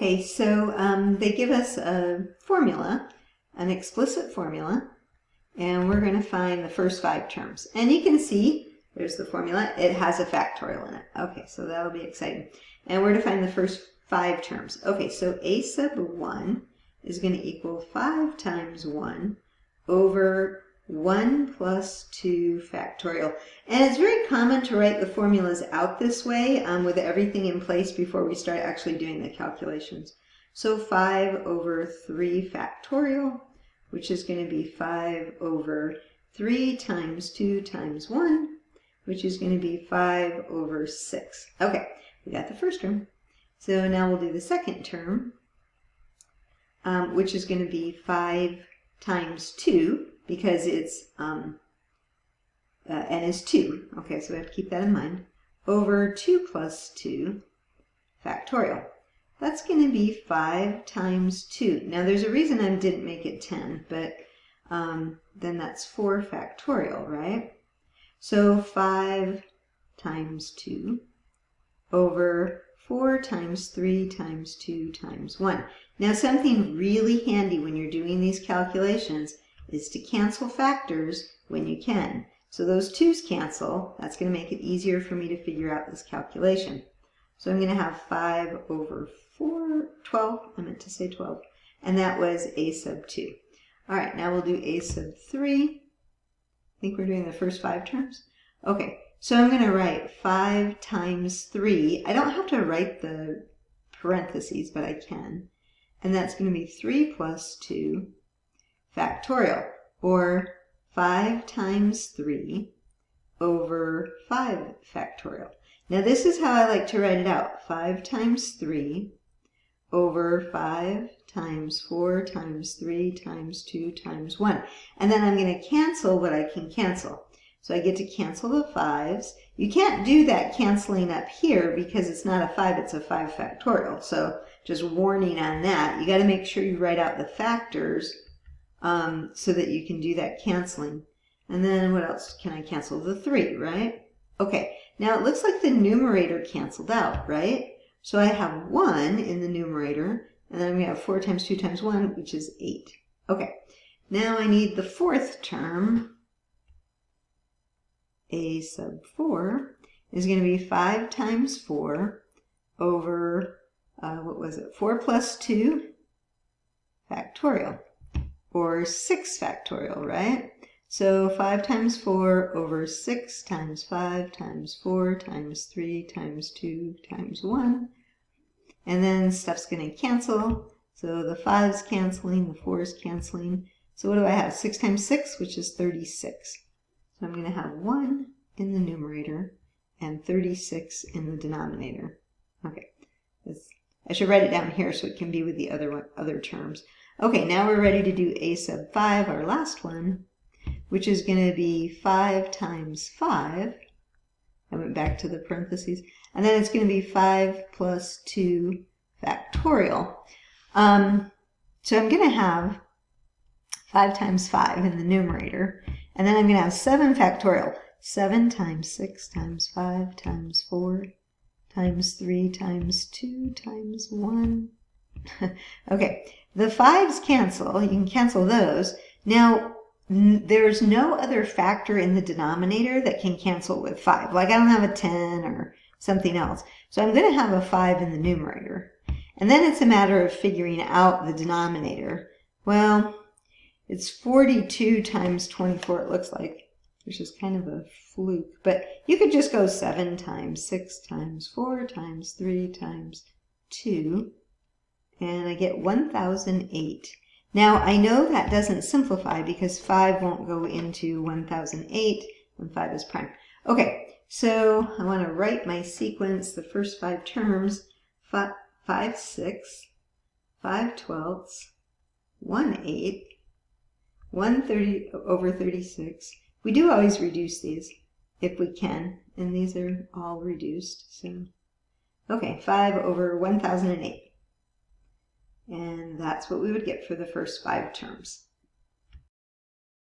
Okay, so they give us a formula, an explicit formula, and we're going to find the first 5 terms. And you can see, there's the formula, it has a factorial in it. Okay, so that'll be exciting. And we're to find the first 5 terms. Okay, so a sub 1 is going to equal 5 times 1 over 1 plus 2 factorial. And it's very common to write the formulas out this way with everything in place before we start actually doing the calculations. So 5 over 3 factorial, which is going to be 5 over 3 times 2 times 1, which is going to be 5 over 6. Okay, we got the first term. So now we'll do the second term, which is going to be 5 times 2, because it's n is 2. Okay, so we have to keep that in mind. Over 2 plus 2 factorial. That's going to be 5 times 2. Now there's a reason I didn't make it 10, but then that's 4 factorial, right? So 5 times 2 over 4 times 3 times 2 times 1. Now something really handy when you're doing these calculations is to cancel factors when you can. So those 2's cancel. That's going to make it easier for me to figure out this calculation. So I'm going to have 5 over 12, I meant to say 12, and that was a sub 2. All right, now we'll do a sub 3. I think we're doing the first 5 terms. Okay, so I'm going to write 5 times 3. I don't have to write the parentheses, but I can. And that's going to be 3 plus 2 factorial, or 5 times 3 over 5 factorial. Now this is how I like to write it out. 5 times 3 over 5 times 4 times 3 times 2 times 1. And then I'm going to cancel what I can cancel. So I get to cancel the 5's. You can't do that canceling up here because it's not a 5, it's a 5 factorial. So just warning on that. You got to make sure you write out the factors so that you can do that canceling. And then what else can I cancel? The 3, right? Okay, now it looks like the numerator canceled out, right? So I have 1 in the numerator, and then we have 4 times 2 times 1, which is 8. Okay, now I need the fourth term. A sub 4 is going to be 5 times 4 over, 4 plus 2 factorial, or 6 factorial, right? So 5 times 4 over 6 times 5 times 4 times 3 times 2 times 1. And then stuff's going to cancel. So the 5's canceling, the 4's canceling. So what do I have? 6 times 6, which is 36. So I'm going to have 1 in the numerator and 36 in the denominator. Okay, I should write it down here so it can be with the other terms. Okay, now we're ready to do a sub 5, our last one, which is going to be 5 times 5. I went back to the parentheses. And then it's going to be 5 plus 2 factorial. So I'm going to have 5 times 5 in the numerator. And then I'm going to have 7 factorial. 7 times 6 times 5 times 4 times 3 times 2 times 1. Okay, the 5's cancel. You can cancel those. Now, there's no other factor in the denominator that can cancel with 5. Like I don't have a 10 or something else. So I'm going to have a 5 in the numerator. And then it's a matter of figuring out the denominator. Well, it's 42 times 24 it looks like, which is kind of a fluke. But you could just go 7 times 6 times 4 times 3 times 2. And I get 1008. Now, I know that doesn't simplify because 5 won't go into 1008 when 5 is prime. Okay, so I want to write my sequence, the first 5 terms, 5 6, 5 twelfths, 1 8, 1 30 over 36. We do always reduce these if we can, and these are all reduced. So, okay, 5 over 1008. And that's what we would get for the first 5 terms.